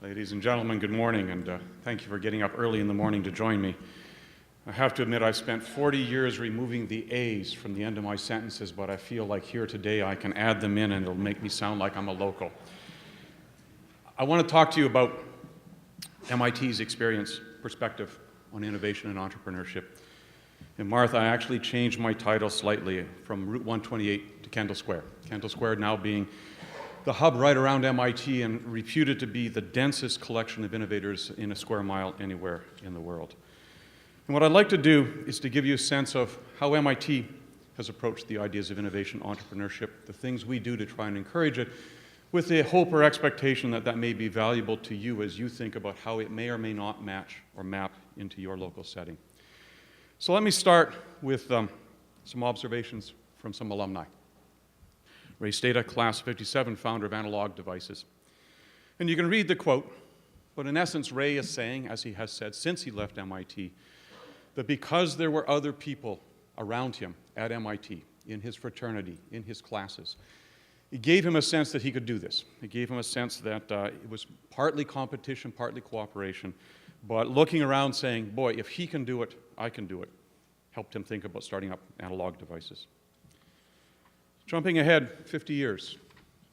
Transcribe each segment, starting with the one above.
Ladies and gentlemen, good morning, and thank you for getting up early in the morning to join me. I have to admit I've spent 40 years removing the A's from the end of my sentences, but I feel like here today I can add them in and it'll make me sound like I'm a local. I want to talk to you about MIT's experience, perspective on innovation and entrepreneurship. In Martha, I actually changed my title slightly from Route 128 to Kendall Square. Kendall Square now being the hub right around MIT and reputed to be the densest collection of innovators in a square mile anywhere in the world. And what I'd like to do is to give you a sense of how MIT has approached the ideas of innovation, entrepreneurship, the things we do to try and encourage it, with the hope or expectation that that may be valuable to you as you think about how it may or may not match or map into your local setting. So let me start with some observations from some alumni. Ray Stata, class 57, founder of Analog Devices. And you can read the quote, but in essence, Ray is saying, as he has said since he left MIT, that because there were other people around him at MIT, in his fraternity, in his classes, it gave him a sense that he could do this. It gave him a sense that it was partly competition, partly cooperation, but looking around saying, boy, if he can do it, I can do it, helped him think about starting up Analog Devices. Jumping ahead 50 years,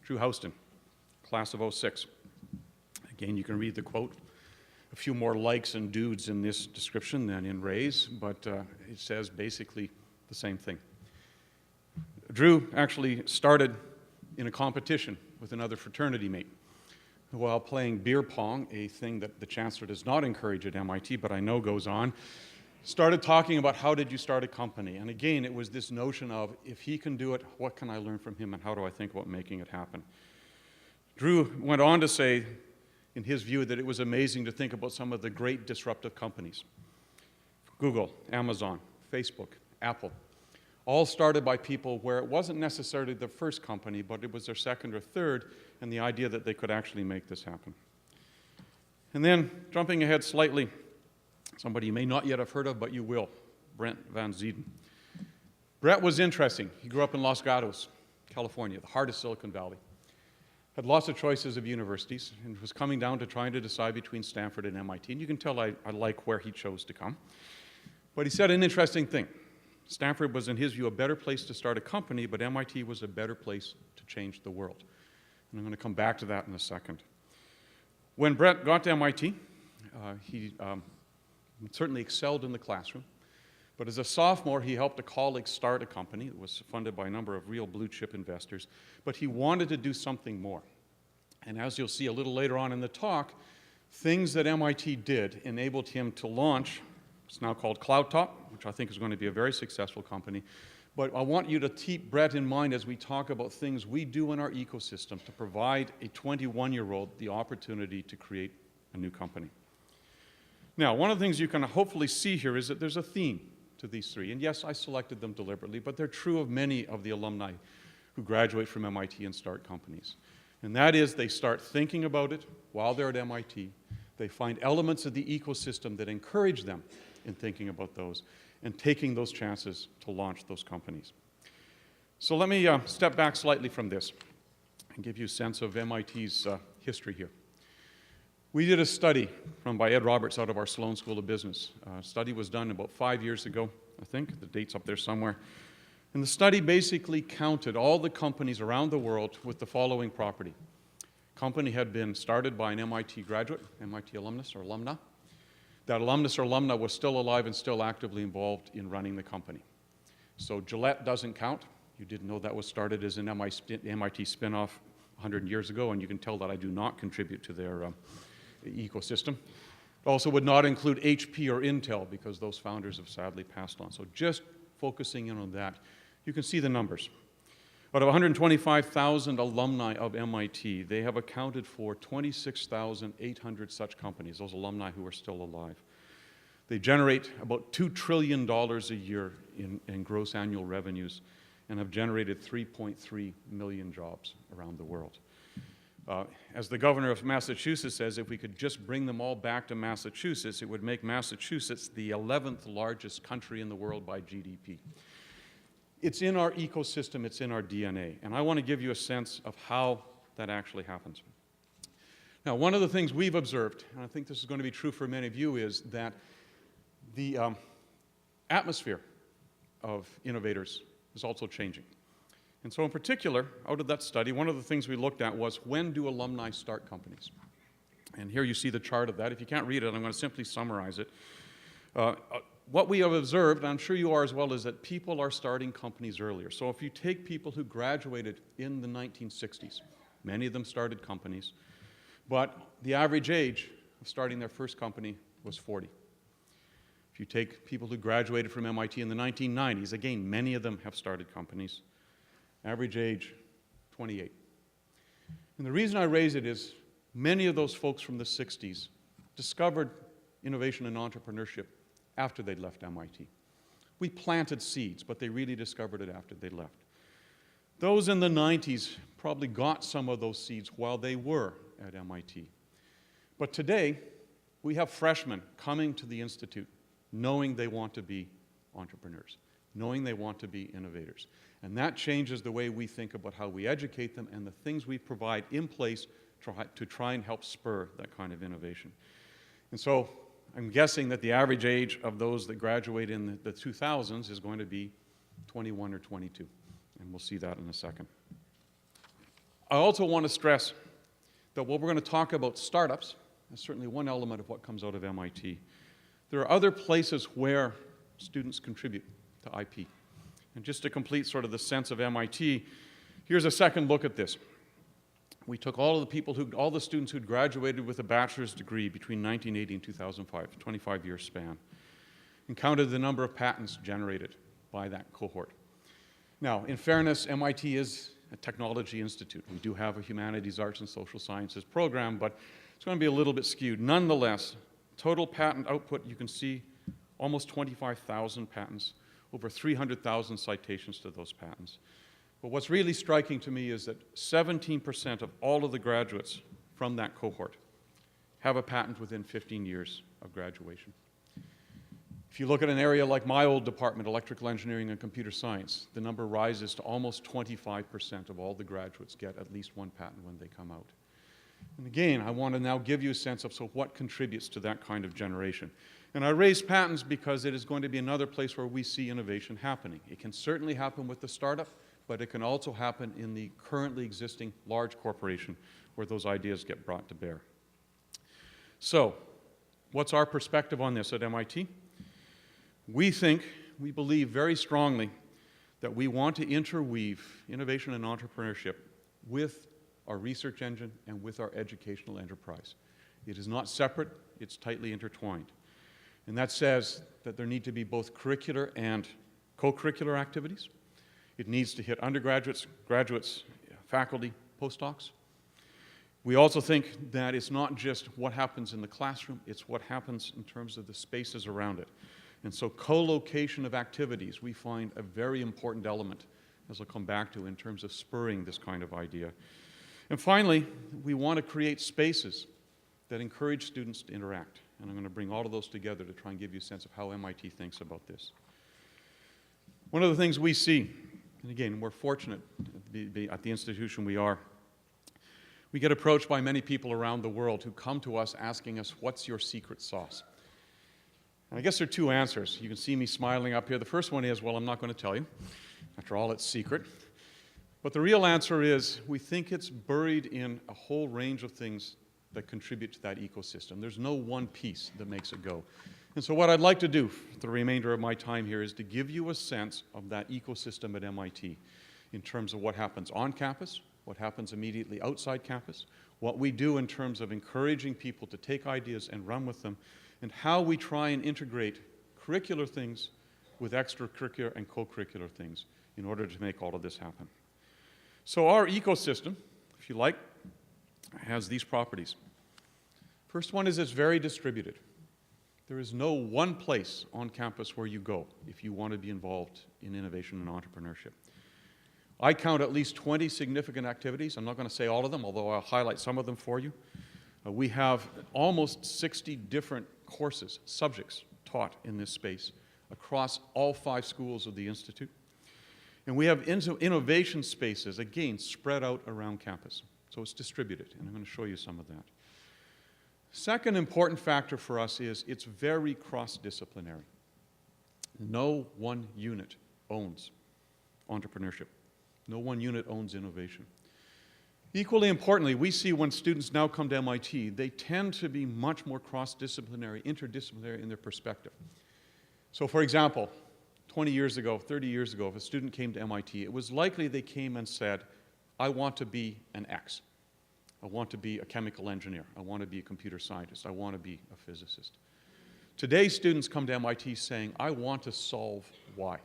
Drew Houston, class of 06. Again, you can read the quote. A few more likes and dudes in this description than in Ray's, but it says basically the same thing. Drew actually started in a competition with another fraternity mate while playing beer pong, a thing that the Chancellor does not encourage at MIT, but I know goes on. Started talking about how did you start a company. And again, it was this notion of if he can do it, what can I learn from him and how do I think about making it happen? Drew went on to say, in his view, that it was amazing to think about some of the great disruptive companies. Google, Amazon, Facebook, Apple, all started by people where it wasn't necessarily their first company, but it was their second or third, and the idea that they could actually make this happen. And then, jumping ahead slightly, somebody you may not yet have heard of, but you will, Brent Van Zuiden. Brett was interesting. He grew up in Los Gatos, California, the heart of Silicon Valley. Had lots of choices of universities and was coming down to trying to decide between Stanford and MIT. And you can tell I like where he chose to come. But he said an interesting thing. Stanford was, in his view, a better place to start a company, but MIT was a better place to change the world. And I'm going to come back to that in a second. When Brett got to MIT, he certainly excelled in the classroom. But as a sophomore, he helped a colleague start a company that was funded by a number of real blue-chip investors. But he wanted to do something more. And as you'll see a little later on in the talk, things that MIT did enabled him to launch, it's now called CloudTop, which I think is going to be a very successful company. But I want you to keep Brett in mind as we talk about things we do in our ecosystem to provide a 21-year-old the opportunity to create a new company. Now, one of the things you can hopefully see here is that there's a theme to these three. And yes, I selected them deliberately, but they're true of many of the alumni who graduate from MIT and start companies. And that is they start thinking about it while they're at MIT. They find elements of the ecosystem that encourage them in thinking about those and taking those chances to launch those companies. So let me step back slightly from this and give you a sense of MIT's history here. We did a study run by Ed Roberts out of our Sloan School of Business. A study was done about 5 years ago, I think. The date's up there somewhere. And the study basically counted all the companies around the world with the following property. Company had been started by an MIT graduate, MIT alumnus or alumna. That alumnus or alumna was still alive and still actively involved in running the company. So Gillette doesn't count. You didn't know that was started as an MIT spinoff 100 years ago, and you can tell that I do not contribute to their ecosystem. It also would not include HP or Intel because those founders have sadly passed on. So just focusing in on that, you can see the numbers. Out of 125,000 alumni of MIT, they have accounted for 26,800 such companies, those alumni who are still alive. They generate about $2 trillion a year in gross annual revenues and have generated 3.3 million jobs around the world. As the governor of Massachusetts says, if we could just bring them all back to Massachusetts, it would make Massachusetts the 11th largest country in the world by GDP. It's in our ecosystem, it's in our DNA, and I want to give you a sense of how that actually happens. Now, one of the things we've observed, and I think this is going to be true for many of you, is that the atmosphere of innovators is also changing. And so in particular, out of that study, one of the things we looked at was, when do alumni start companies? And here you see the chart of that. If you can't read it, I'm going to simply summarize it. What we have observed, and I'm sure you are as well, is that people are starting companies earlier. So if you take people who graduated in the 1960s, many of them started companies, but the average age of starting their first company was 40. If you take people who graduated from MIT in the 1990s, again, many of them have started companies. Average age, 28. And the reason I raise it is many of those folks from the 60s discovered innovation and entrepreneurship after they'd left MIT. We planted seeds, but they really discovered it after they left. Those in the 90s probably got some of those seeds while they were at MIT. But today, we have freshmen coming to the Institute knowing they want to be entrepreneurs, knowing they want to be innovators. And that changes the way we think about how we educate them and the things we provide in place to try and help spur that kind of innovation. And so I'm guessing that the average age of those that graduate in the 2000s is going to be 21 or 22. And we'll see that in a second. I also want to stress that while we're going to talk about startups, that's certainly one element of what comes out of MIT, there are other places where students contribute to IP. And just to complete sort of the sense of MIT, here's a second look at this. We took all the students who'd graduated with a bachelor's degree between 1980 and 2005, a 25-year span, and counted the number of patents generated by that cohort. Now, in fairness, MIT is a technology institute. We do have a humanities, arts, and social sciences program, but it's going to be a little bit skewed. Nonetheless, total patent output, you can see almost 25,000 patents, over 300,000 citations to those patents. But what's really striking to me is that 17% of all of the graduates from that cohort have a patent within 15 years of graduation. If you look at an area like my old department, electrical engineering and computer science, the number rises to almost 25% of all the graduates get at least one patent when they come out. And again, I want to now give you a sense of, so what contributes to that kind of generation? And I raise patents because it is going to be another place where we see innovation happening. It can certainly happen with the startup, but it can also happen in the currently existing large corporation where those ideas get brought to bear. So, what's our perspective on this at MIT? We believe very strongly that we want to interweave innovation and entrepreneurship with our research engine and with our educational enterprise. It is not separate, it's tightly intertwined. And that says that there need to be both curricular and co-curricular activities. It needs to hit undergraduates, graduates, faculty, postdocs. We also think that it's not just what happens in the classroom, it's what happens in terms of the spaces around it. And so co-location of activities we find a very important element, as I'll come back to, in terms of spurring this kind of idea. And finally, we want to create spaces that encourage students to interact. And I'm going to bring all of those together to try and give you a sense of how MIT thinks about this. One of the things we see, and again, we're fortunate at the institution we are, we get approached by many people around the world who come to us asking us, what's your secret sauce? And I guess there are two answers. You can see me smiling up here. The first one is, well, I'm not going to tell you. After all, it's secret. But the real answer is, we think it's buried in a whole range of things that contribute to that ecosystem. There's no one piece that makes it go. And so what I'd like to do for the remainder of my time here is to give you a sense of that ecosystem at MIT in terms of what happens on campus, what happens immediately outside campus, what we do in terms of encouraging people to take ideas and run with them, and how we try and integrate curricular things with extracurricular and co-curricular things in order to make all of this happen. So our ecosystem, if you like, has these properties. First one is it's very distributed. There is no one place on campus where you go if you want to be involved in innovation and entrepreneurship. I count at least 20 significant activities. I'm not going to say all of them, although I'll highlight some of them for you. We have almost 60 different courses, subjects taught in this space across all 5 schools of the Institute. And we have innovation spaces, again, spread out around campus. So it's distributed, and I'm going to show you some of that. Second important factor for us is it's very cross-disciplinary. No one unit owns entrepreneurship. No one unit owns innovation. Equally importantly, we see when students now come to MIT, they tend to be much more cross-disciplinary, interdisciplinary in their perspective. So for example, 20 years ago, 30 years ago, if a student came to MIT, it was likely they came and said, I want to be an X. I want to be a chemical engineer. I want to be a computer scientist. I want to be a physicist. Today, students come to MIT saying, I want to solve Y.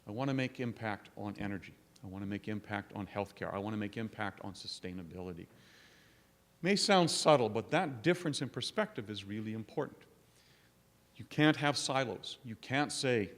I want to make impact on energy. I want to make impact on healthcare. I want to make impact on sustainability. May sound subtle, but that difference in perspective is really important. You can't have silos. You can't say,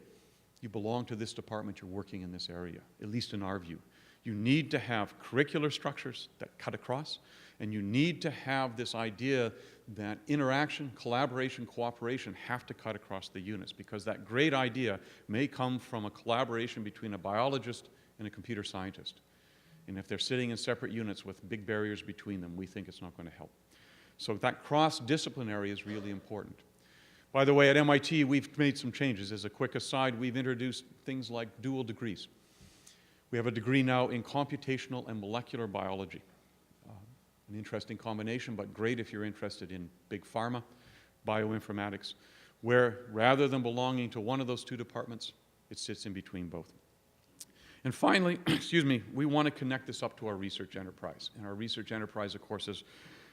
you belong to this department, you're working in this area, at least in our view. You need to have curricular structures that cut across, and you need to have this idea that interaction, collaboration, cooperation have to cut across the units, because that great idea may come from a collaboration between a biologist and a computer scientist. And if they're sitting in separate units with big barriers between them, we think it's not going to help. So that cross-disciplinary is really important. By the way, at MIT, we've made some changes. As a quick aside, we've introduced things like dual degrees. We have a degree now in computational and molecular biology. An interesting combination, but great if you're interested in big pharma, bioinformatics, where rather than belonging to one of those two departments, it sits in between both. And finally, excuse me, we want to connect this up to our research enterprise. And our research enterprise, of course, is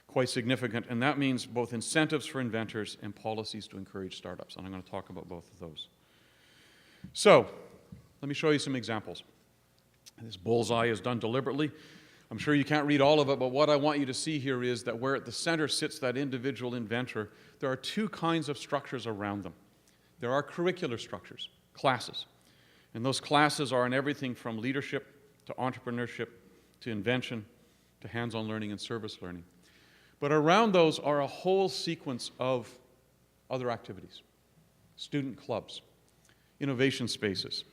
quite significant, and that means both incentives for inventors and policies to encourage startups, and I'm going to talk about both of those. So, let me show you some examples. This bullseye is done deliberately. I'm sure you can't read all of it, but what I want you to see here is that where at the center sits that individual inventor, there are two kinds of structures around them. There are curricular structures, classes, and those classes are in everything from leadership to entrepreneurship to invention to hands-on learning and service learning. But around those are a whole sequence of other activities, student clubs, innovation spaces,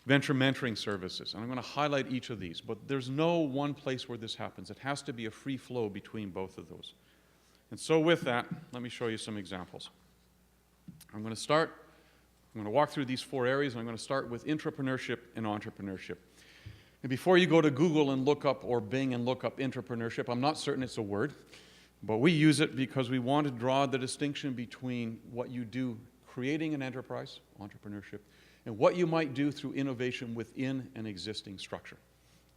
venture mentoring services. And I'm going to highlight each of these, but there's no one place where this happens. It has to be a free flow between both of those. And so with that, let me show you some examples. I'm going to walk through these four areas, and I'm going to start with intrapreneurship and entrepreneurship. And before you go to Google and look up, or Bing and look up intrapreneurship, I'm not certain it's a word, but we use it because we want to draw the distinction between what you do creating an enterprise, entrepreneurship, and what you might do through innovation within an existing structure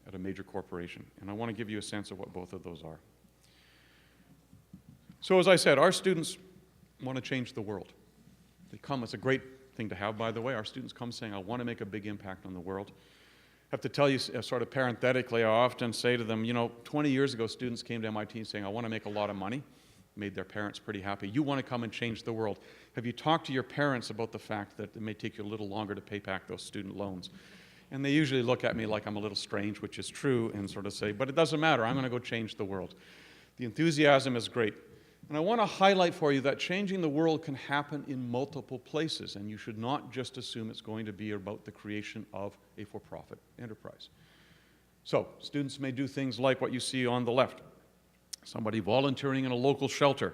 at a major corporation. And I want to give you a sense of what both of those are. So as I said, our students want to change the world. They come, it's a great thing to have, by the way. Our students come saying, I want to make a big impact on the world. I have to tell you, sort of parenthetically, I often say to them, 20 years ago, students came to MIT saying, I want to make a lot of money. Made their parents pretty happy. You want to come and change the world. Have you talked to your parents about the fact that it may take you a little longer to pay back those student loans? And they usually look at me like I'm a little strange, which is true, and sort of say, but it doesn't matter, I'm going to go change the world. The enthusiasm is great. And I want to highlight for you that changing the world can happen in multiple places, and you should not just assume it's going to be about the creation of a for-profit enterprise. So, students may do things like what you see on the left. Somebody volunteering in a local shelter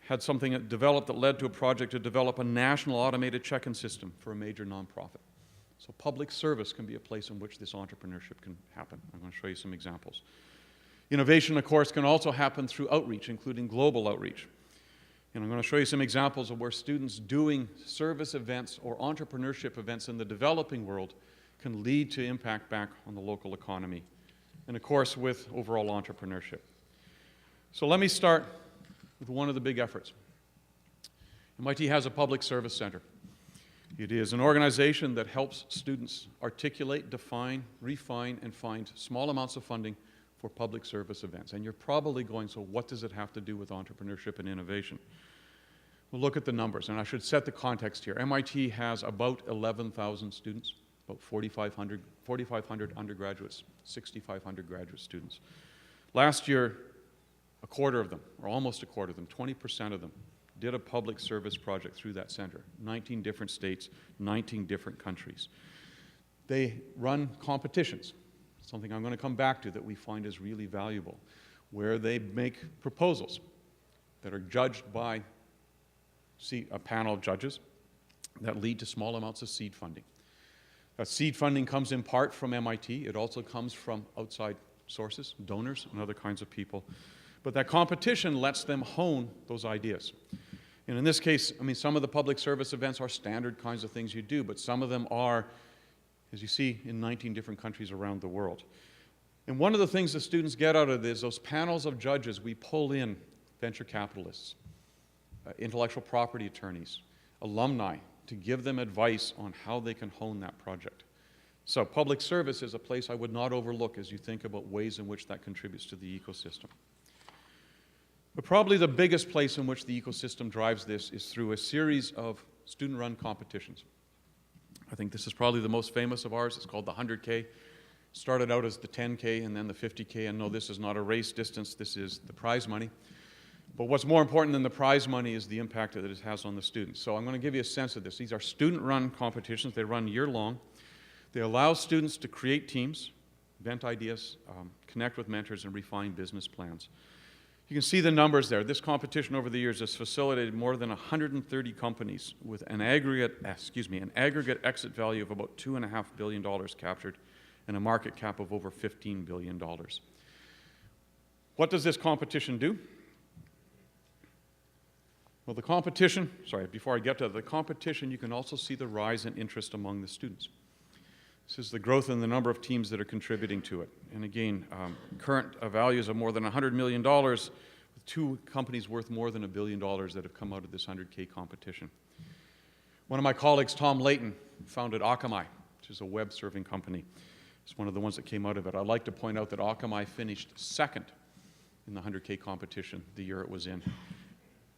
had something developed that led to a project to develop a national automated check-in system for a major nonprofit. So public service can be a place in which this entrepreneurship can happen. I'm going to show you some examples. Innovation, of course, can also happen through outreach, including global outreach. And I'm going to show you some examples of where students doing service events or entrepreneurship events in the developing world can lead to impact back on the local economy. And of course, with overall entrepreneurship. So let me start with one of the big efforts. MIT has a public service center. It is an organization that helps students articulate, define, refine, and find small amounts of funding for public service events. And you're probably going, so what does it have to do with entrepreneurship and innovation? Well, look at the numbers, and I should set the context here. MIT has about 11,000 students, about 4,500 undergraduates, 6,500 graduate students. Last year, a quarter of them, or almost a quarter of them, 20% of them, did a public service project through that center. 19 different states, 19 different countries. They run competitions, something I'm going to come back to that we find is really valuable, where they make proposals that are judged by a panel of judges that lead to small amounts of seed funding. That seed funding comes in part from MIT. It also comes from outside sources, donors, and other kinds of people. But that competition lets them hone those ideas. And in this case, I mean, some of the public service events are standard kinds of things you do, but some of them are, as you see, in 19 different countries around the world. And one of the things the students get out of this, those panels of judges, we pull in venture capitalists, intellectual property attorneys, alumni, to give them advice on how they can hone that project. So public service is a place I would not overlook as you think about ways in which that contributes to the ecosystem. But probably the biggest place in which the ecosystem drives this is through a series of student-run competitions. I think this is probably the most famous of ours. It's called the 100K. Started out as the 10K and then the 50K, and no, this is not a race distance, this is the prize money. But what's more important than the prize money is the impact that it has on the students. So I'm going to give you a sense of this. These are student-run competitions. They run year-long. They allow students to create teams, invent ideas, connect with mentors, and refine business plans. You can see the numbers there. This competition over the years has facilitated more than 130 companies with an aggregate exit value of about $2.5 billion captured and a market cap of over $15 billion. What does this competition do? Well, the competition, before I get to the competition, you can also see the rise in interest among the students. This is the growth in the number of teams that are contributing to it. And again, current values of more than $100 million, with 2 companies worth more than $1 billion that have come out of this 100K competition. One of my colleagues, Tom Layton, founded Akamai, which is a web-serving company. It's one of the ones that came out of it. I'd like to point out that Akamai finished second in the 100K competition the year it was in.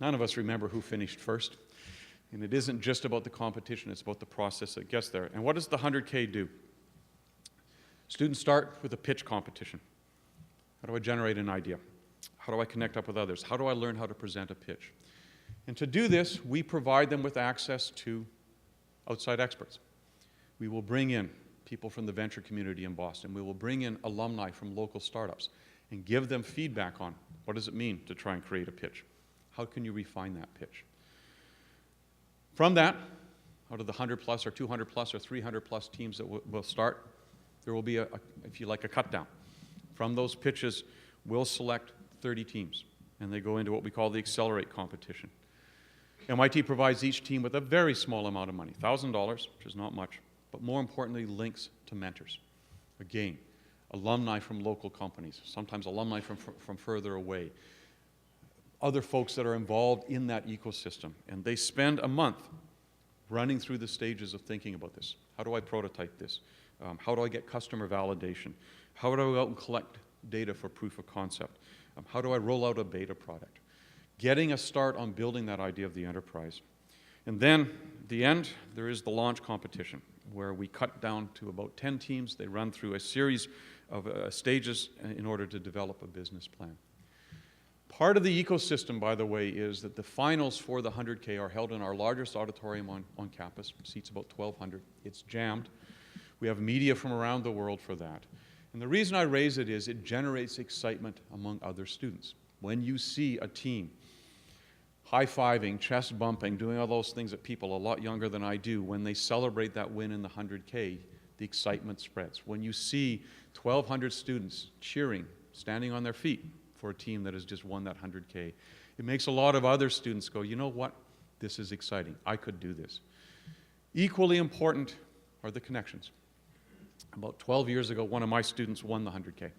None of us remember who finished first. And it isn't just about the competition, it's about the process that gets there. And what does the 100K do? Students start with a pitch competition. How do I generate an idea? How do I connect up with others? How do I learn how to present a pitch? And to do this, we provide them with access to outside experts. We will bring in people from the venture community in Boston. We will bring in alumni from local startups and give them feedback on what does it mean to try and create a pitch. How can you refine that pitch? From that, out of the 100 plus or 200 plus or 300 plus teams that will start, there will be, if you like, a cut down. From those pitches, we'll select 30 teams, and they go into what we call the Accelerate competition. MIT provides each team with a very small amount of money, $1,000, which is not much, but more importantly, links to mentors. Again, alumni from local companies, sometimes alumni from further away, other folks that are involved in that ecosystem. And they spend a month running through the stages of thinking about this. How do I prototype this? How do I get customer validation? How do I go out and collect data for proof of concept? How do I roll out a beta product? Getting a start on building that idea of the enterprise. And then, at the end, there is the launch competition, where we cut down to about 10 teams. They run through a series of stages in order to develop a business plan. Part of the ecosystem, by the way, is that the finals for the 100K are held in our largest auditorium on campus. It seats about 1,200. It's jammed. We have media from around the world for that. And the reason I raise it is it generates excitement among other students. When you see a team high-fiving, chest bumping, doing all those things that people a lot younger than I do, when they celebrate that win in the 100K, the excitement spreads. When you see 1,200 students cheering, standing on their feet, for a team that has just won that 100K. It makes a lot of other students go, you know what? This is exciting. I could do this. Equally important are the connections. About 12 years ago, one of my students won the 100K. It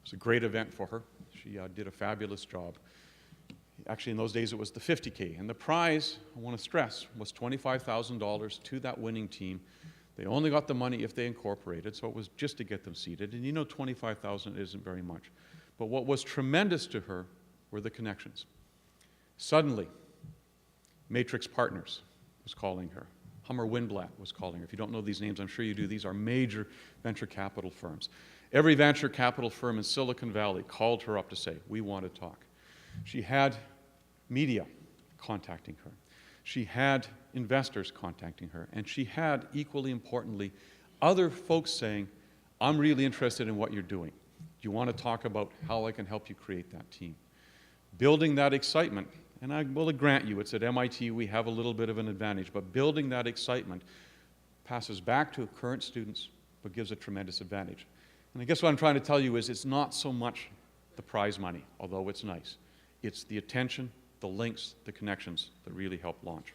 was a great event for her. She did a fabulous job. Actually, in those days, it was the 50K. And the prize, I want to stress, was $25,000 to that winning team. They only got the money if they incorporated, so it was just to get them seated. And you know $25,000 isn't very much. But what was tremendous to her were the connections. Suddenly, Matrix Partners was calling her. Hummer Windblatt was calling her. If you don't know these names, I'm sure you do. These are major venture capital firms. Every venture capital firm in Silicon Valley called her up to say, we want to talk. She had media contacting her. She had investors contacting her. And she had, equally importantly, other folks saying, I'm really interested in what you're doing. Do you want to talk about how I can help you create that team? building that excitement. And I will grant you, it's at MIT, we have a little bit of an advantage, but building that excitement passes back to current students, but gives a tremendous advantage. And I guess what I'm trying to tell you is it's not so much the prize money, although it's nice. It's the attention, the links, the connections that really help launch.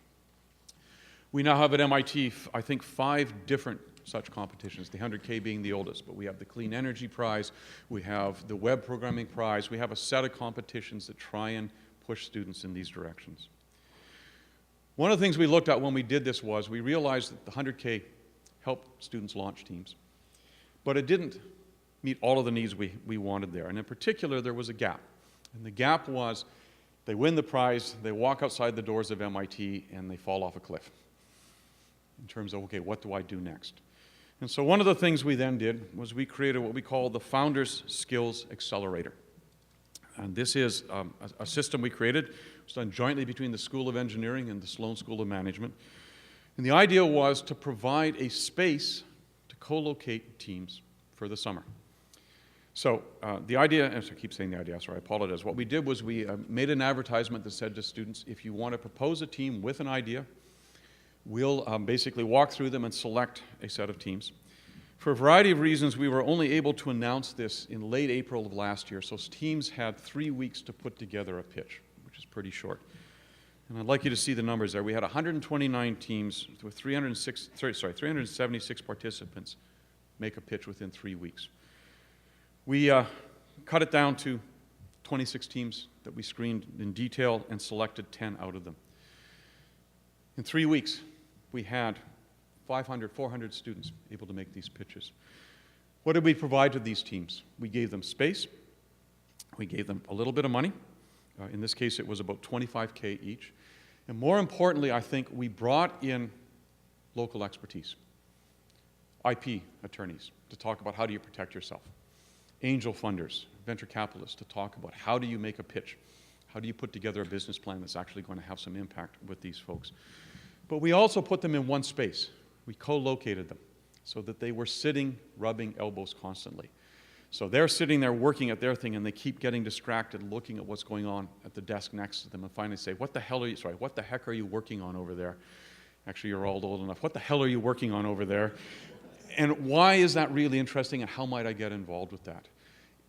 We now have at MIT, I think, 5 different such competitions, the 100K being the oldest, but we have the Clean Energy Prize, we have the Web Programming Prize, we have a set of competitions that try and push students in these directions. One of the things we looked at when we did this was we realized that the 100K helped students launch teams, but it didn't meet all of the needs we wanted there. And in particular, there was a gap. And the gap was they win the prize, they walk outside the doors of MIT, and they fall off a cliff in terms of, okay, what do I do next? And so one of the things we then did was we created what we call the Founders Skills Accelerator. And this is a system we created. It was done jointly between the School of Engineering and the Sloan School of Management. And the idea was to provide a space to co-locate teams for the summer. So the idea, I keep saying the idea, sorry, I apologize. What we did was we made an advertisement that said to students, if you want to propose a team with an idea, we'll basically walk through them and select a set of teams. For a variety of reasons, we were only able to announce this in late April of last year, so teams had 3 weeks to put together a pitch, which is pretty short. And I'd like you to see the numbers there. We had 129 teams with 376 participants make a pitch within 3 weeks. We cut it down to 26 teams that we screened in detail and selected 10 out of them. In 3 weeks, we had 500, 400 students able to make these pitches. What did we provide to these teams? We gave them space. We gave them a little bit of money. In this case, it was about $25K each. And more importantly, I think we brought in local expertise. IP attorneys to talk about how do you protect yourself. Angel funders, venture capitalists to talk about how do you make a pitch. How do you put together a business plan that's actually going to have some impact with these folks? But we also put them in one space. We co-located them so that they were sitting, rubbing elbows constantly. So they're sitting there working at their thing, and they keep getting distracted, looking at what's going on at the desk next to them, and finally say, what the heck are you working on over there? Actually, you're all old enough. What the hell are you working on over there? And why is that really interesting, and how might I get involved with that?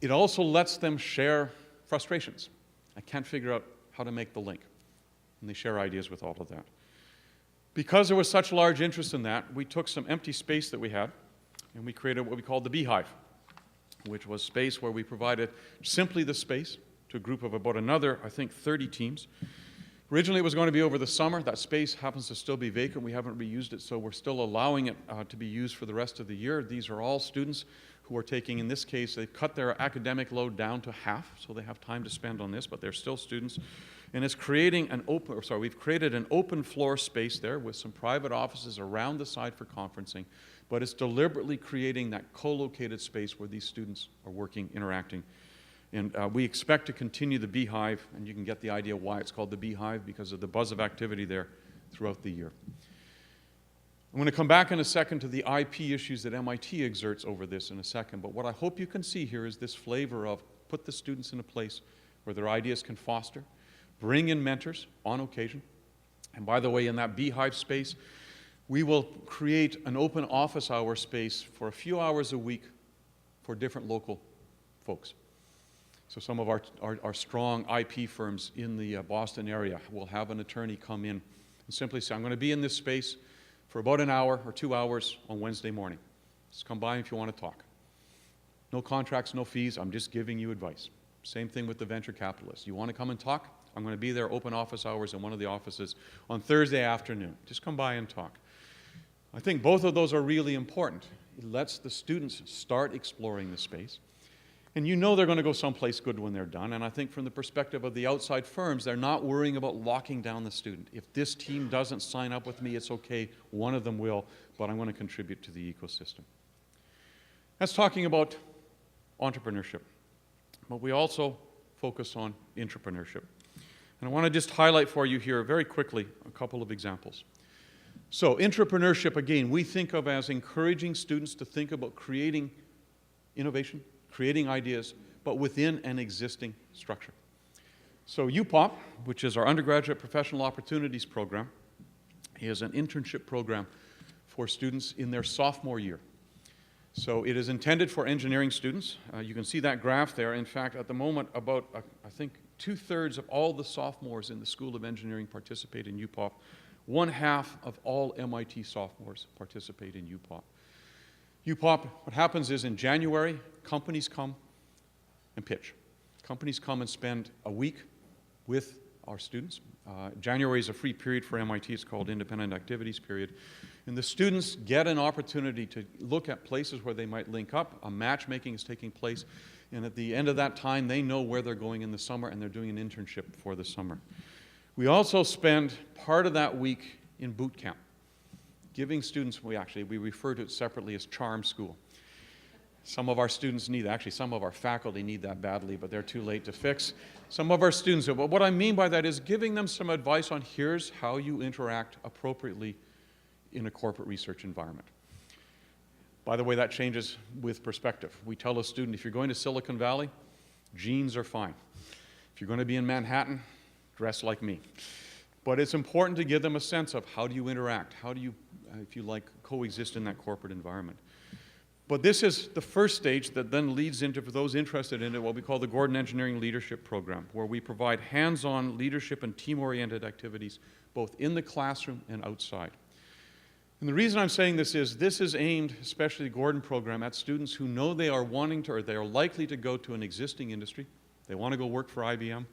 It also lets them share frustrations. I can't figure out how to make the link. And they share ideas with all of that. Because there was such large interest in that, we took some empty space that we had, and we created what we called the Beehive, which was space where we provided simply the space to a group of about another, I think, 30 teams. Originally, it was going to be over the summer. That space happens to still be vacant. We haven't reused it, so we're still allowing it to be used for the rest of the year. These are all students who are taking, in this case, they've cut their academic load down to half, so they have time to spend on this, but they're still students. And it's creating an we've created an open floor space there with some private offices around the side for conferencing, but it's deliberately creating that co-located space where these students are working, interacting. And we expect to continue the Beehive, and you can get the idea why it's called the Beehive, because of the buzz of activity there throughout the year. I'm going to come back in a second to the IP issues that MIT exerts over this in a second, but what I hope you can see here is this flavor of put the students in a place where their ideas can foster, bring in mentors on occasion, and by the way, in that Beehive space, we will create an open office hour space for a few hours a week for different local folks. So some of our strong IP firms in the Boston area will have an attorney come in and simply say, I'm going to be in this space for about an hour or 2 hours on Wednesday morning. Just come by if you want to talk. No contracts, no fees, I'm just giving you advice. Same thing with the venture capitalists. You want to come and talk? I'm going to be there, open office hours in one of the offices on Thursday afternoon. Just come by and talk. I think both of those are really important. It lets the students start exploring the space. And you know they're going to go someplace good when they're done. And I think from the perspective of the outside firms, they're not worrying about locking down the student. If this team doesn't sign up with me, it's okay. One of them will, but I'm going to contribute to the ecosystem. That's talking about entrepreneurship. But we also focus on intrapreneurship. And I want to just highlight for you here very quickly a couple of examples. So intrapreneurship, again, we think of as encouraging students to think about creating innovation, creating ideas, but within an existing structure. So UPOP, which is our Undergraduate Professional Opportunities Program, is an internship program for students in their sophomore year. So it is intended for engineering students. You can see that graph there. In fact, at the moment, about, I think, 2/3 of all the sophomores in the School of Engineering participate in UPOP. 1/2 of all MIT sophomores participate in UPOP. UPOP, what happens is in January, companies come and pitch. Companies come and spend a week with our students. January is a free period for MIT. It's called Independent Activities Period. And the students get an opportunity to look at places where they might link up. A matchmaking is taking place. And at the end of that time, they know where they're going in the summer, and they're doing an internship for the summer. We also spend part of that week in boot camp, giving students, we refer to it separately as charm school. Some of our students need, actually some of our faculty need that badly, but they're too late to fix. Some of our students do. But what I mean by that is giving them some advice on here's how you interact appropriately in a corporate research environment. By the way, that changes with perspective. We tell a student, if you're going to Silicon Valley, jeans are fine. If you're going to be in Manhattan, dress like me. But it's important to give them a sense of how do you interact, how do you, if you like, coexist in that corporate environment. But this is the first stage that then leads into, for those interested in it, what we call the Gordon Engineering Leadership Program, where we provide hands-on leadership and team-oriented activities, both in the classroom and outside. And the reason I'm saying this is aimed, especially the Gordon program, at students who know they are wanting to, or they are likely to go to an existing industry. They want to go work for IBM,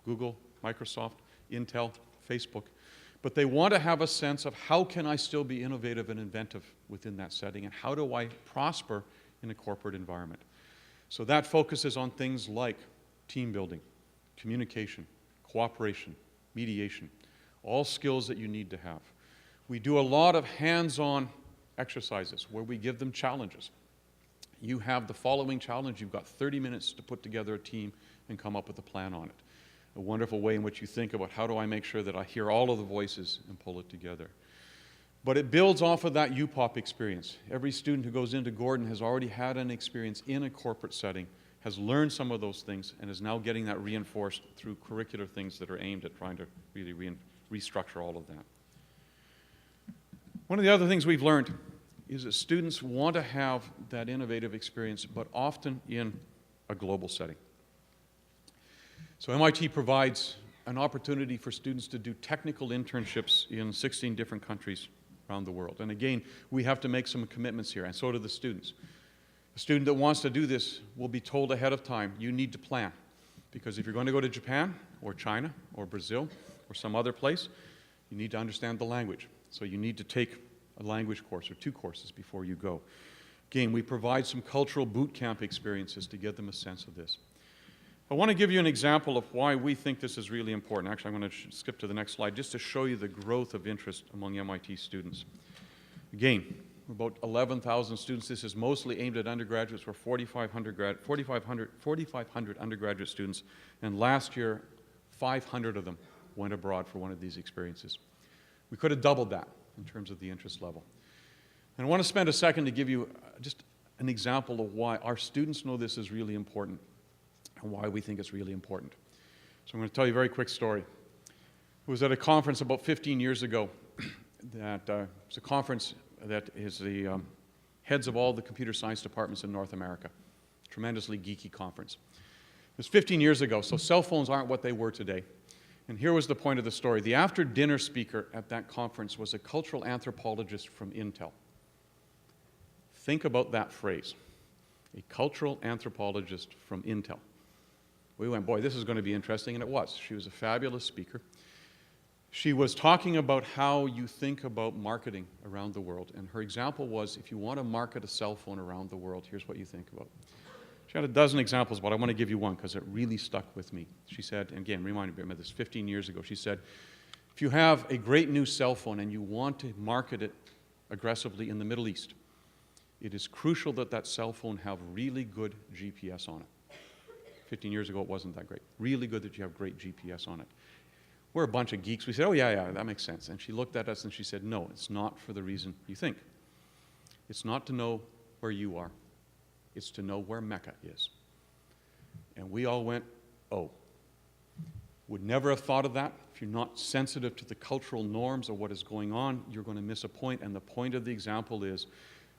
Google, Microsoft, Intel, Facebook. But they want to have a sense of how can I still be innovative and inventive within that setting, and how do I prosper in a corporate environment. So that focuses on things like team building, communication, cooperation, mediation, all skills that you need to have. We do a lot of hands-on exercises where we give them challenges. You have the following challenge. You've got 30 minutes to put together a team and come up with a plan on it. A wonderful way in which you think about how do I make sure that I hear all of the voices and pull it together. But it builds off of that UPOP experience. Every student who goes into Gordon has already had an experience in a corporate setting, has learned some of those things, and is now getting that reinforced through curricular things that are aimed at trying to really restructure all of that. One of the other things we've learned is that students want to have that innovative experience, but often in a global setting. So MIT provides an opportunity for students to do technical internships in 16 different countries around the world. And again, we have to make some commitments here, and so do the students. A student that wants to do this will be told ahead of time, you need to plan. Because if you're going to go to Japan, or China, or Brazil, or some other place, you need to understand the language. So you need to take a language course or 2 courses before you go. Again, we provide some cultural boot camp experiences to give them a sense of this. I want to give you an example of why we think this is really important. Actually, I'm going to skip to the next slide just to show you the growth of interest among MIT students. Again, about 11,000 students. This is mostly aimed at undergraduates. We're 4,500 undergraduate students, and last year, 500 of them went abroad for one of these experiences. We could have doubled that in terms of the interest level. And I want to spend a second to give you just an example of why our students know this is really important and why we think it's really important. So I'm going to tell you a very quick story. It was at a conference about 15 years ago. It's a conference that is the heads of all the computer science departments in North America. Tremendously geeky conference. It was 15 years ago, so cell phones aren't what they were today. And here was the point of the story. The after-dinner speaker at that conference was a cultural anthropologist from Intel. Think about that phrase, a cultural anthropologist from Intel. We went, boy, this is going to be interesting, and it was. She was a fabulous speaker. She was talking about how you think about marketing around the world, and her example was, if you want to market a cell phone around the world, here's what you think about. She had a dozen examples, but I want to give you one because it really stuck with me. She said, and again, reminded me of this 15 years ago, she said, if you have a great new cell phone and you want to market it aggressively in the Middle East, it is crucial that that cell phone have really good GPS on it. 15 years ago, it wasn't that great. Really good that you have great GPS on it. We're a bunch of geeks. We said, oh, yeah, that makes sense. And she looked at us and she said, no, it's not for the reason you think. It's not to know where you are. It's to know where Mecca is. And we all went, oh. Would never have thought of that. If you're not sensitive to the cultural norms of what is going on, you're going to miss a point. And the point of the example is,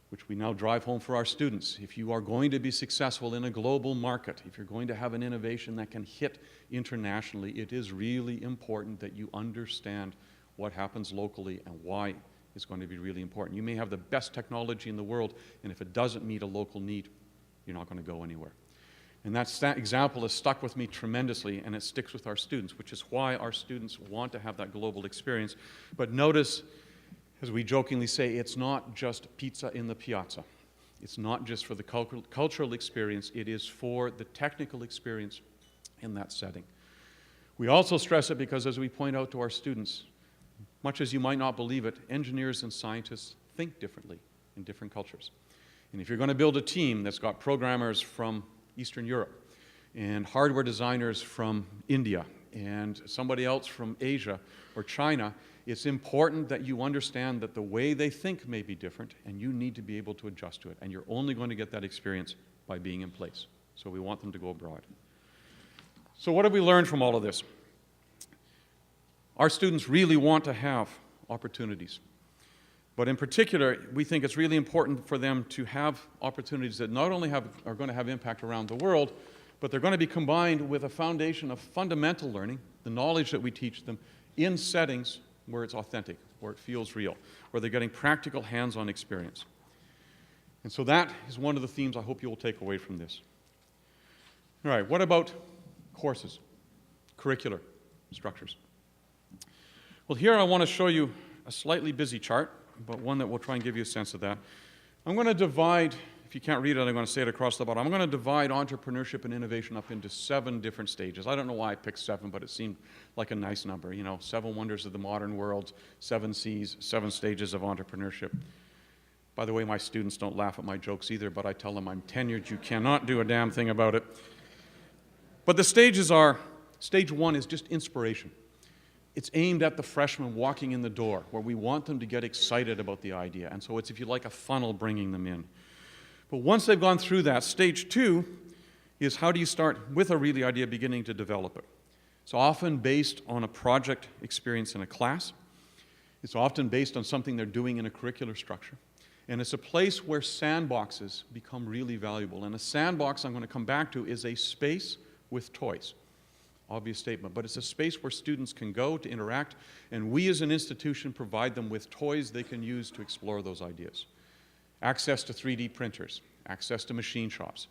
which we now drive home for our students, if you are going to be successful in a global market, if you're going to have an innovation that can hit internationally, it is really important that you understand what happens locally and why it's going to be really important. You may have the best technology in the world, and if it doesn't meet a local need, you're not going to go anywhere. And that example has stuck with me tremendously, and it sticks with our students, which is why our students want to have that global experience. But notice, as we jokingly say, it's not just pizza in the piazza. It's not just for the cultural experience, it is for the technical experience in that setting. We also stress it because, as we point out to our students, much as you might not believe it, engineers and scientists think differently in different cultures. And if you're going to build a team that's got programmers from Eastern Europe, and hardware designers from India, and somebody else from Asia or China, it's important that you understand that the way they think may be different, and you need to be able to adjust to it. And you're only going to get that experience by being in place. So we want them to go abroad. So what have we learned from all of this? Our students really want to have opportunities. But in particular, we think it's really important for them to have opportunities that not only are going to have impact around the world, but they're going to be combined with a foundation of fundamental learning, the knowledge that we teach them, in settings where it's authentic, where it feels real, where they're getting practical hands-on experience. And so that is one of the themes I hope you will take away from this. All right, what about courses, curricular structures? Well, here I want to show you a slightly busy chart, but one that will try and give you a sense of that. I'm going to divide, if you can't read it, I'm going to say it across the bottom. I'm going to divide entrepreneurship and innovation up into 7 different stages. I don't know why I picked 7, but it seemed like a nice number. You know, 7 wonders of the modern world, 7 C's, 7 stages of entrepreneurship. By the way, my students don't laugh at my jokes either, but I tell them I'm tenured. You cannot do a damn thing about it. But the stages are, stage 1 is just inspiration. It's aimed at the freshmen walking in the door, where we want them to get excited about the idea. And so it's, if you like, a funnel bringing them in. But once they've gone through that, stage 2 is how do you start with a really idea beginning to develop it. It's often based on a project experience in a class. It's often based on something they're doing in a curricular structure. And it's a place where sandboxes become really valuable. And a sandbox, I'm going to come back to, is a space with toys. Obvious statement, but it's a space where students can go to interact, and we as an institution provide them with toys they can use to explore those ideas. Access to 3D printers, access to machine shops,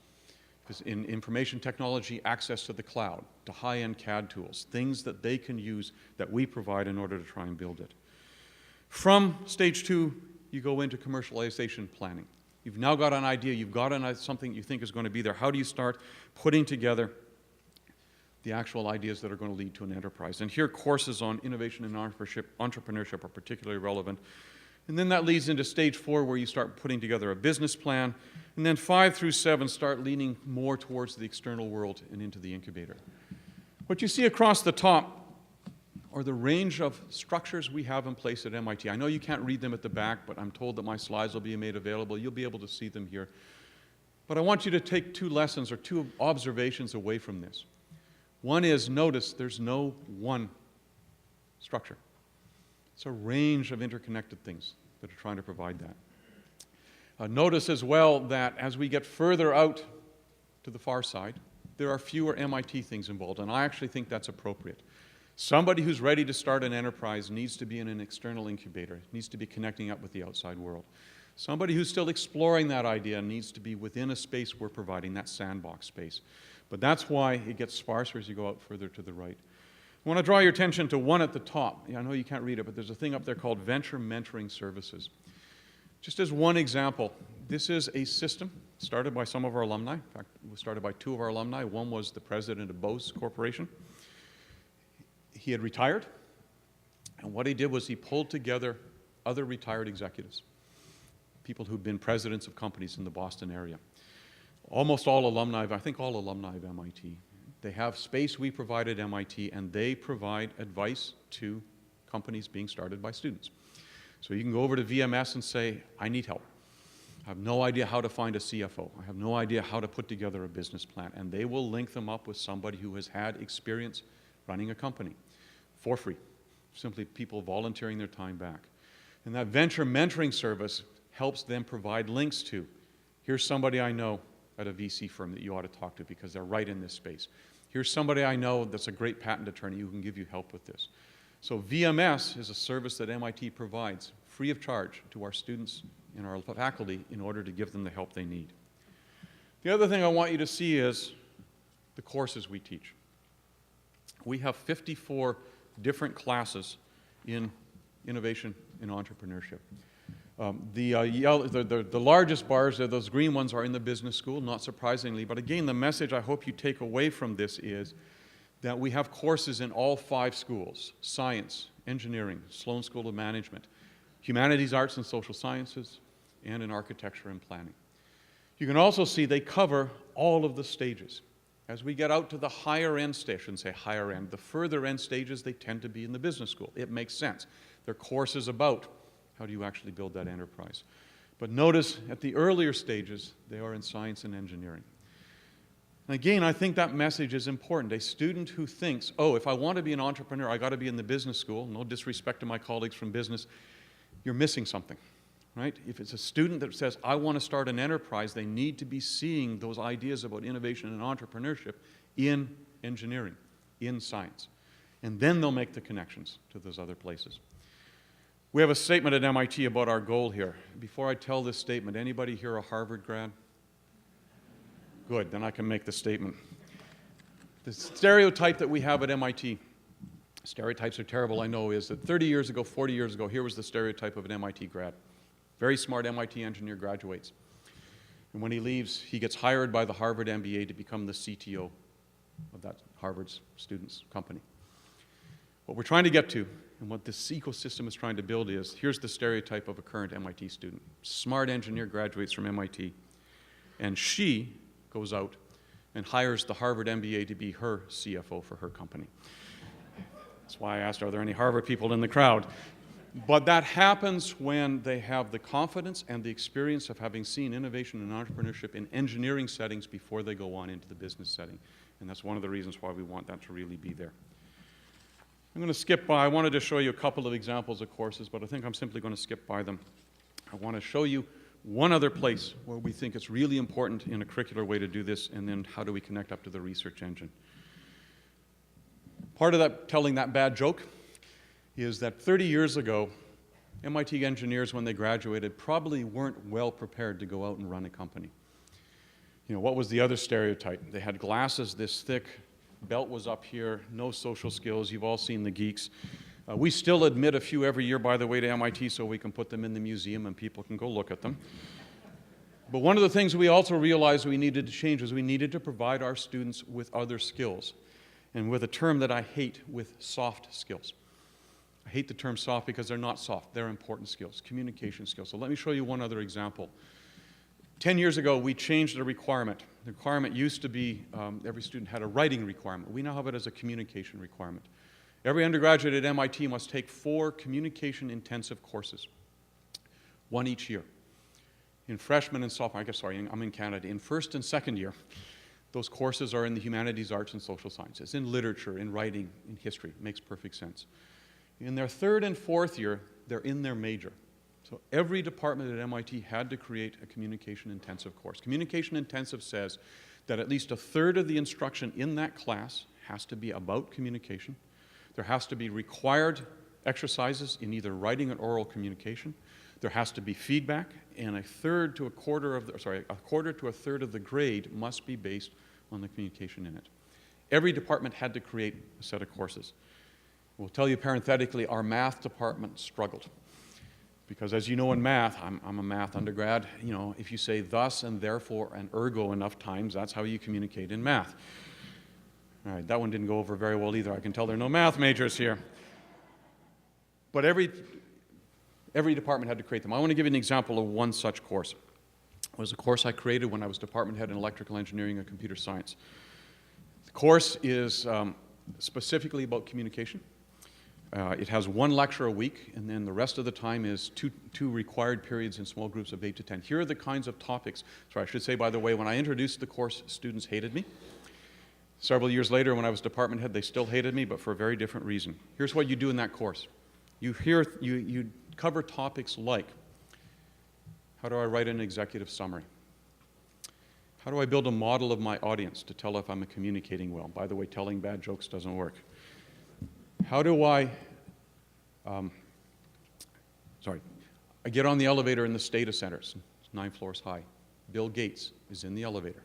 in information technology, access to the cloud, to high-end CAD tools, things that they can use that we provide in order to try and build it. From stage 2, you go into commercialization planning. You've now got an idea, you've got something you think is going to be there. How do you start putting together the actual ideas that are going to lead to an enterprise? And here, courses on innovation and entrepreneurship are particularly relevant. And then that leads into stage 4, where you start putting together a business plan. And then 5 through 7 start leaning more towards the external world and into the incubator. What you see across the top are the range of structures we have in place at MIT. I know you can't read them at the back, but I'm told that my slides will be made available. You'll be able to see them here. But I want you to take 2 lessons or 2 observations away from this. One is, notice there's no one structure. It's a range of interconnected things that are trying to provide that. Notice as well that as we get further out to the far side, there are fewer MIT things involved, and I actually think that's appropriate. Somebody who's ready to start an enterprise needs to be in an external incubator, needs to be connecting up with the outside world. Somebody who's still exploring that idea needs to be within a space we're providing, that sandbox space. But that's why it gets sparser as you go out further to the right. I want to draw your attention to one at the top. I know you can't read it, but there's a thing up there called Venture Mentoring Services. Just as one example, this is a system started by some of our alumni. In fact, it was started by 2 of our alumni. One was the president of Bose Corporation. He had retired, and what he did was he pulled together other retired executives, people who've been presidents of companies in the Boston area. Almost all alumni, I think all alumni of MIT. They have space we provide at MIT, and they provide advice to companies being started by students. So you can go over to VMS and say, I need help. I have no idea how to find a CFO. I have no idea how to put together a business plan. And they will link them up with somebody who has had experience running a company for free, simply people volunteering their time back. And that venture mentoring service helps them provide links to, here's somebody I know at a VC firm that you ought to talk to because they're right in this space. Here's somebody I know that's a great patent attorney who can give you help with this. So VMS is a service that MIT provides free of charge to our students and our faculty in order to give them the help they need. The other thing I want you to see is the courses we teach. We have 54 different classes in innovation and entrepreneurship. The largest bars, those green ones, are in the business school, not surprisingly. But again, the message I hope you take away from this is that we have courses in all 5 schools: science, engineering, Sloan School of Management, humanities, arts, and social sciences, and in architecture and planning. You can also see they cover all of the stages. As we get out to the higher end stage, I shouldn't say higher end, the further end stages, they tend to be in the business school. It makes sense. They're courses about how do you actually build that enterprise. But notice at the earlier stages, they are in science and engineering. And again, I think that message is important. A student who thinks, oh, if I want to be an entrepreneur, I got to be in the business school, no disrespect to my colleagues from business, you're missing something. Right? If it's a student that says, I want to start an enterprise, they need to be seeing those ideas about innovation and entrepreneurship in engineering, in science. And then they'll make the connections to those other places. We have a statement at MIT about our goal here. Before I tell this statement, anybody here a Harvard grad? Good, then I can make the statement. The stereotype that we have at MIT, stereotypes are terrible, I know, is that 30 years ago, 40 years ago, here was the stereotype of an MIT grad. Very smart MIT engineer graduates. And when he leaves, he gets hired by the Harvard MBA to become the CTO of that Harvard's students' company. What we're trying to get to, and what this ecosystem is trying to build is, here's the stereotype of a current MIT student. Smart engineer graduates from MIT, and she goes out and hires the Harvard MBA to be her CFO for her company. That's why I asked, are there any Harvard people in the crowd? But that happens when they have the confidence and the experience of having seen innovation and entrepreneurship in engineering settings before they go on into the business setting. And that's one of the reasons why we want that to really be there. I'm going to skip by. I wanted to show you a couple of examples of courses, but I think I'm simply going to skip by them. I want to show you one other place where we think it's really important in a curricular way to do this, and then how do we connect up to the research engine. Part of that, telling that bad joke, is that 30 years ago, MIT engineers, when they graduated, probably weren't well prepared to go out and run a company. You know, what was the other stereotype? They had glasses this thick, belt was up here, no social skills. You've all seen the geeks. We still admit a few every year, by the way, to MIT so we can put them in the museum and people can go look at them. But one of the things we also realized we needed to change was we needed to provide our students with other skills, and with a term that I hate, with soft skills. I hate the term soft because they're not soft. They're important skills, communication skills. So let me show you one other example. 10 years ago, we changed the requirement. The requirement used to be every student had a writing requirement. We now have it as a communication requirement. Every undergraduate at MIT must take 4 communication-intensive courses, 1 each year. In freshman and sophomore, I'm in Canada. In first and second year, those courses are in the humanities, arts, and social sciences, in literature, in writing, in history. It makes perfect sense. In their third and fourth year, they're in their major. So every department at MIT had to create a communication-intensive course. Communication-intensive says that at least a third of the instruction in that class has to be about communication. There has to be required exercises in either writing or oral communication. There has to be feedback, and a quarter to a third of the grade must be based on the communication in it. Every department had to create a set of courses. We'll tell you parenthetically, our math department struggled. Because as you know in math, I'm a math undergrad, you know, if you say thus and therefore and ergo enough times, that's how you communicate in math. All right, that one didn't go over very well either. I can tell there are no math majors here. But every department had to create them. I want to give you an example of one such course. It was a course I created when I was department head in electrical engineering and computer science. The course is specifically about communication. It has 1 lecture a week, and then the rest of the time is two required periods in small groups of 8 to 10. Here are the kinds of topics. Sorry, I should say, by the way, when I introduced the course, students hated me. Several years later, when I was department head, they still hated me, but for a very different reason. Here's what you do in that course. You cover topics like, how do I write an executive summary? How do I build a model of my audience to tell if I'm communicating well? By the way, telling bad jokes doesn't work. How do I get on the elevator in this data center. It's 9 floors high. Bill Gates is in the elevator.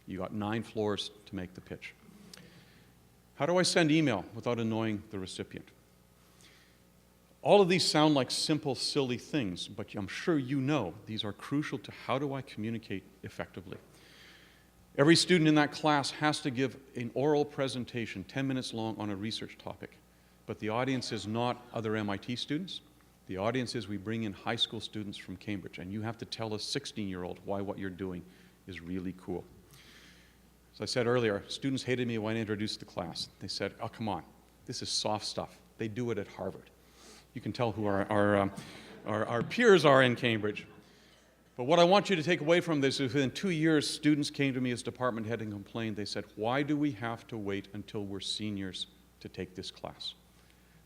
You got 9 floors to make the pitch. How do I send email without annoying the recipient? All of these sound like simple, silly things, but I'm sure you know these are crucial to how do I communicate effectively. Every student in that class has to give an oral presentation, 10 minutes long, on a research topic. But the audience is not other MIT students. The audience is we bring in high school students from Cambridge, and you have to tell a 16-year-old why what you're doing is really cool. As I said earlier, students hated me when I introduced the class. They said, oh, come on, this is soft stuff. They do it at Harvard. You can tell who our peers are in Cambridge. But what I want you to take away from this is within 2 years, students came to me as department head and complained. They said, why do we have to wait until we're seniors to take this class?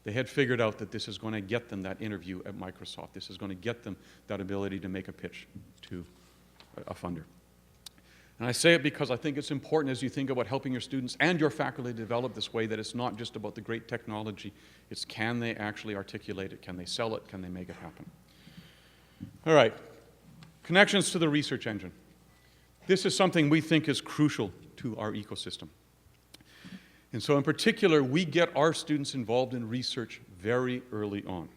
They had figured out that this is going to get them that interview at Microsoft. This is going to get them that ability to make a pitch to a funder. And I say it because I think it's important as you think about helping your students and your faculty develop this way that it's not just about the great technology. It's can they actually articulate it? Can they sell it? Can they make it happen? All right. Connections to the research engine. This is something we think is crucial to our ecosystem. And so in particular, we get our students involved in research very early on.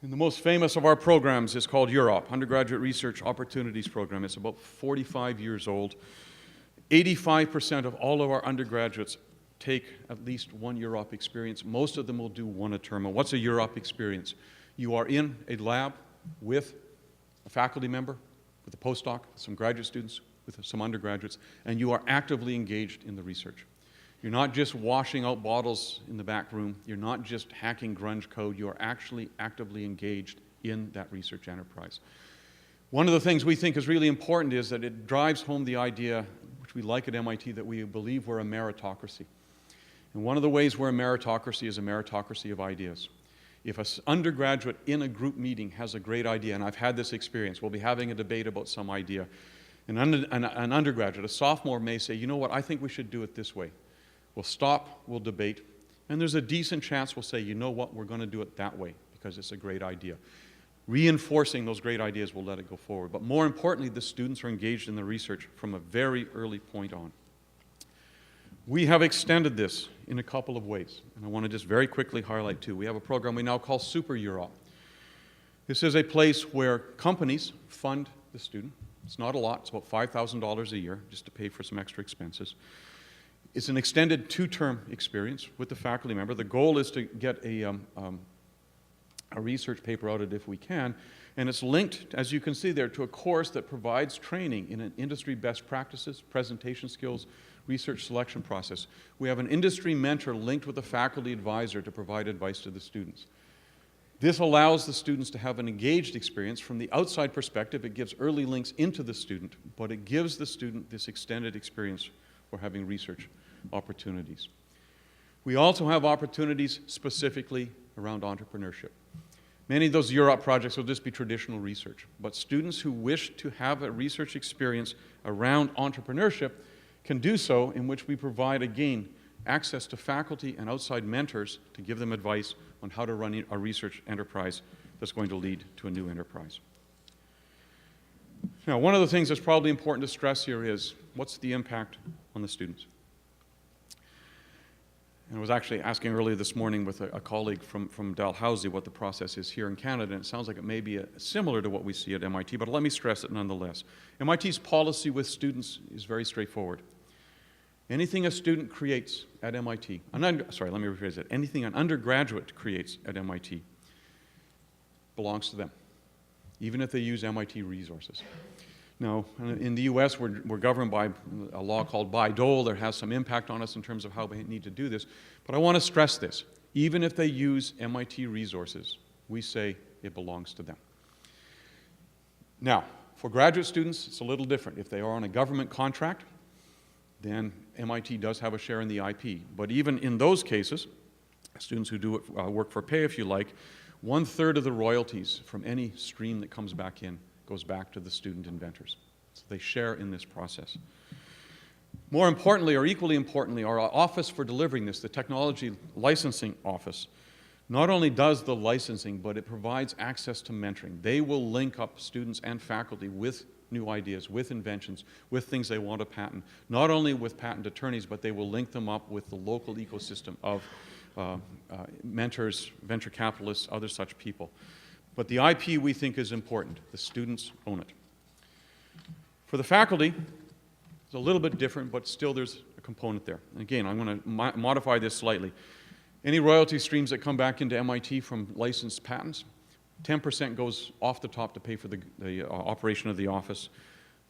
And the most famous of our programs is called UROP, Undergraduate Research Opportunities Program. It's about 45 years old. 85% of all of our undergraduates take at least one UROP experience. Most of them will do one a term. And what's a UROP experience? You are in a lab with a faculty member, with a postdoc, some graduate students, with some undergraduates, and you are actively engaged in the research. You're not just washing out bottles in the back room. You're not just hacking grunge code. You are actually actively engaged in that research enterprise. One of the things we think is really important is that it drives home the idea, which we like at MIT, that we believe we're a meritocracy. And one of the ways we're a meritocracy is a meritocracy of ideas. If an undergraduate in a group meeting has a great idea, and I've had this experience, we'll be having a debate about some idea, an undergraduate, a sophomore may say, you know what, I think we should do it this way. We'll stop, we'll debate, and there's a decent chance we'll say, you know what, we're going to do it that way because it's a great idea. Reinforcing those great ideas will let it go forward. But more importantly, the students are engaged in the research from a very early point on. We have extended this in a couple of ways, and I want to just very quickly highlight two. We have a program we now call Super UROP. This is a place where companies fund the student. It's not a lot. It's about $5,000 a year just to pay for some extra expenses. It's an extended 2-term experience with the faculty member. The goal is to get a research paper out of it if we can, and it's linked, as you can see there, to a course that provides training in an industry best practices, presentation skills, research selection process. We have an industry mentor linked with a faculty advisor to provide advice to the students. This allows the students to have an engaged experience. From the outside perspective, it gives early links into the student, but it gives the student this extended experience for having research opportunities. We also have opportunities specifically around entrepreneurship. Many of those UROP projects will just be traditional research, but students who wish to have a research experience around entrepreneurship can do so, in which we provide, again, access to faculty and outside mentors to give them advice on how to run a research enterprise that's going to lead to a new enterprise. Now, one of the things that's probably important to stress here is, what's the impact on the students? And I was actually asking earlier this morning with a colleague from Dalhousie what the process is here in Canada, and it sounds like it may be similar to what we see at MIT, but let me stress it nonetheless. MIT's policy with students is very straightforward. Anything a student creates at MIT, anything an undergraduate creates at MIT belongs to them, even if they use MIT resources. Now, in the US, we're governed by a law called Bayh-Dole. That has some impact on us in terms of how we need to do this. But I want to stress this. Even if they use MIT resources, we say it belongs to them. Now, for graduate students, it's a little different. If they are on a government contract, then MIT does have a share in the IP. But even in those cases, students who do it, work for pay, if you like, 1/3 of the royalties from any stream that comes back in goes back to the student inventors. So they share in this process. More importantly, or equally importantly, our office for delivering this, the Technology Licensing Office, not only does the licensing, but it provides access to mentoring. They will link up students and faculty with new ideas, with inventions, with things they want to patent, not only with patent attorneys, but they will link them up with the local ecosystem of mentors, venture capitalists, other such people. But the IP, we think, is important. The students own it. For the faculty, it's a little bit different, but still there's a component there. And again, I'm going to modify this slightly. Any royalty streams that come back into MIT from licensed patents, 10% goes off the top to pay for the operation of the office.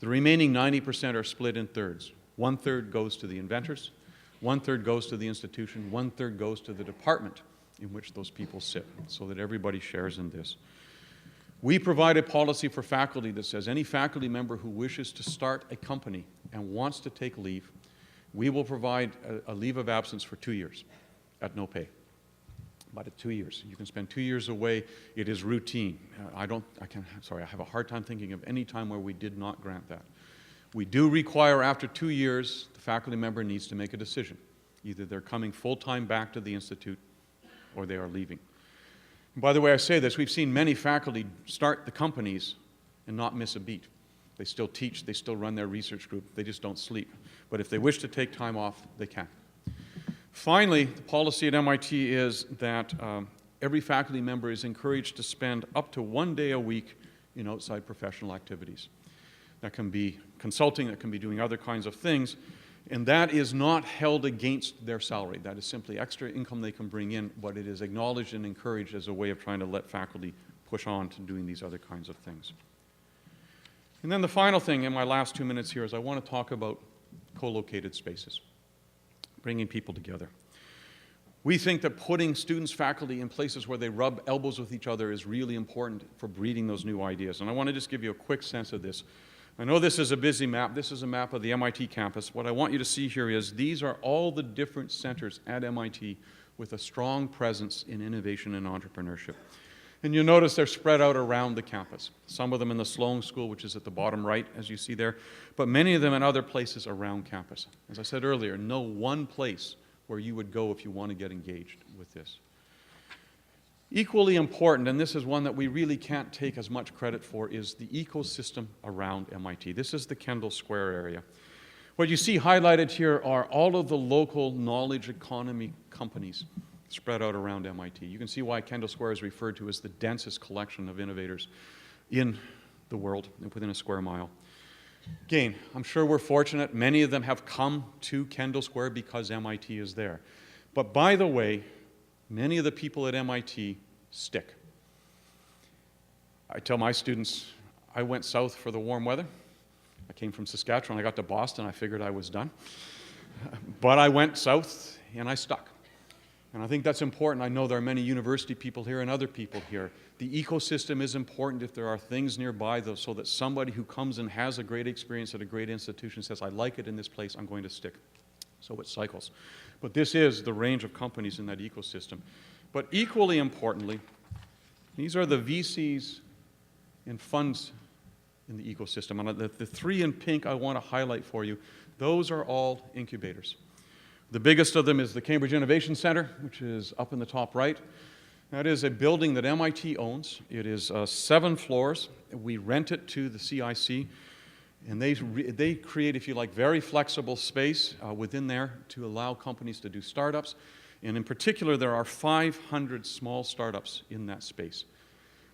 The remaining 90% are split in thirds. 1/3 goes to the inventors, 1/3 goes to the institution, 1/3 goes to the department in which those people sit, so that everybody shares in this. We provide a policy for faculty that says any faculty member who wishes to start a company and wants to take leave, we will provide a leave of absence for 2 years at no pay. But at 2 years, you can spend 2 years away. It is routine. I have a hard time thinking of any time where we did not grant that. We do require after 2 years, the faculty member needs to make a decision. Either they're coming full-time back to the institute or they are leaving. And by the way, I say this, we've seen many faculty start the companies and not miss a beat. They still teach, they still run their research group, they just don't sleep. But if they wish to take time off, they can. Finally, the policy at MIT is that every faculty member is encouraged to spend up to 1 day a week in outside professional activities. That can be consulting, that can be doing other kinds of things, and that is not held against their salary. That is simply extra income they can bring in, but it is acknowledged and encouraged as a way of trying to let faculty push on to doing these other kinds of things. And then the final thing in my last 2 minutes here is I want to talk about co-located spaces, bringing people together. We think that putting students, faculty in places where they rub elbows with each other is really important for breeding those new ideas. And I want to just give you a quick sense of this. I know this is a busy map. This is a map of the MIT campus. What I want you to see here is these are all the different centers at MIT with a strong presence in innovation and entrepreneurship. And you'll notice they're spread out around the campus. Some of them in the Sloan School, which is at the bottom right, as you see there, but many of them in other places around campus. As I said earlier, no one place where you would go if you want to get engaged with this. Equally important, and this is one that we really can't take as much credit for, is the ecosystem around MIT. This is the Kendall Square area. What you see highlighted here are all of the local knowledge economy companies spread out around MIT. You can see why Kendall Square is referred to as the densest collection of innovators in the world within a square mile. Again, I'm sure we're fortunate. Many of them have come to Kendall Square because MIT is there. But by the way, many of the people at MIT stick. I tell my students, I went south for the warm weather. I came from Saskatchewan. I got to Boston. I figured I was done. But I went south, and I stuck. And I think that's important. I know there are many university people here and other people here. The ecosystem is important if there are things nearby, though, so that somebody who comes and has a great experience at a great institution says, I like it in this place, I'm going to stick. So it cycles. But this is the range of companies in that ecosystem. But equally importantly, these are the VCs and funds in the ecosystem. And the three in pink I want to highlight for you, those are all incubators. The biggest of them is the Cambridge Innovation Center, which is up in the top right. That is a building that MIT owns. It is 7 floors. We rent it to the CIC, and they create, if you like, very flexible space within there to allow companies to do startups. And in particular, there are 500 small startups in that space.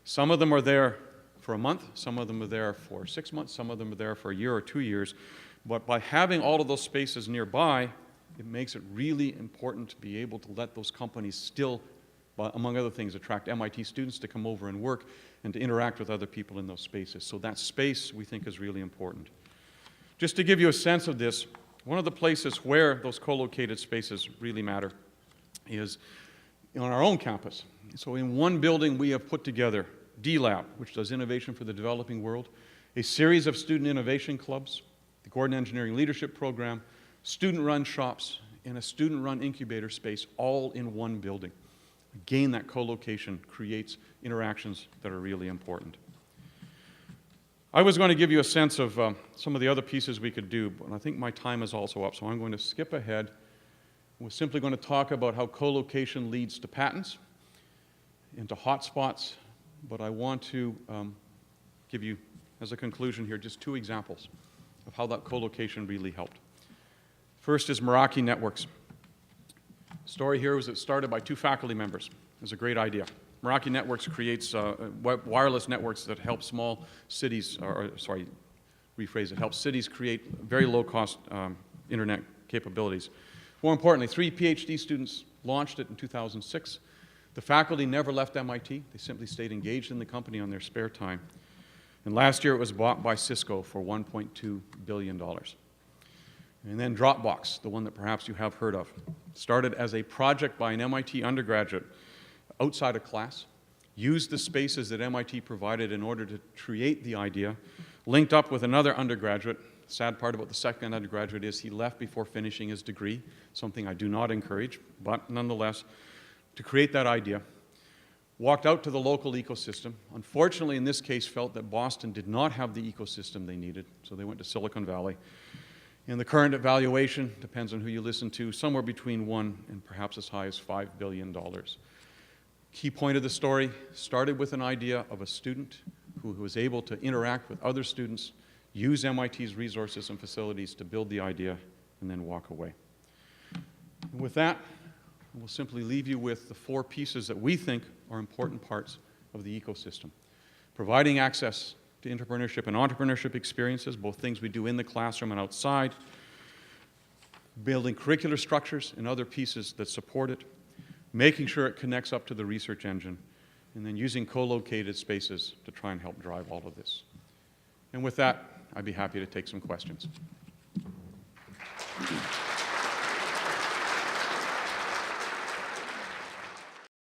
Some of them are there for a month, some of them are there for 6 months, some of them are there for a year or 2 years. But by having all of those spaces nearby, it makes it really important to be able to let those companies still, among other things, attract MIT students to come over and work and to interact with other people in those spaces. So that space, we think, is really important. Just to give you a sense of this, one of the places where those co-located spaces really matter is on our own campus. So in one building, we have put together D-Lab, which does innovation for the developing world, a series of student innovation clubs, the Gordon Engineering Leadership Program, student-run shops, and a student-run incubator space all in one building. Again, that co-location creates interactions that are really important. I was going to give you a sense of some of the other pieces we could do, but I think my time is also up, so I'm going to skip ahead. We're simply going to talk about how co-location leads to patents, into hotspots, but I want to give you, as a conclusion here, just 2 examples of how that co-location really helped. First is Meraki Networks. The story here was it started by 2 faculty members. It was a great idea. Meraki Networks creates wireless networks that help small cities, helps cities create very low-cost internet capabilities. More importantly, 3 PhD students launched it in 2006. The faculty never left MIT. They simply stayed engaged in the company on their spare time. And last year it was bought by Cisco for $1.2 billion. And then Dropbox, the one that perhaps you have heard of, started as a project by an MIT undergraduate outside of class, used the spaces that MIT provided in order to create the idea, linked up with another undergraduate. The sad part about the second undergraduate is he left before finishing his degree, something I do not encourage, but nonetheless, to create that idea, walked out to the local ecosystem. Unfortunately, in this case, felt that Boston did not have the ecosystem they needed, so they went to Silicon Valley. And the current evaluation, depends on who you listen to, somewhere between $1 and perhaps as high as $5 billion. Key point of the story, started with an idea of a student who was able to interact with other students, use MIT's resources and facilities to build the idea, and then walk away. And with that, we'll simply leave you with the 4 pieces that we think are important parts of the ecosystem. Providing access to entrepreneurship and entrepreneurship experiences, both things we do in the classroom and outside, building curricular structures and other pieces that support it, making sure it connects up to the research engine, and then using co-located spaces to try and help drive all of this. And with that, I'd be happy to take some questions.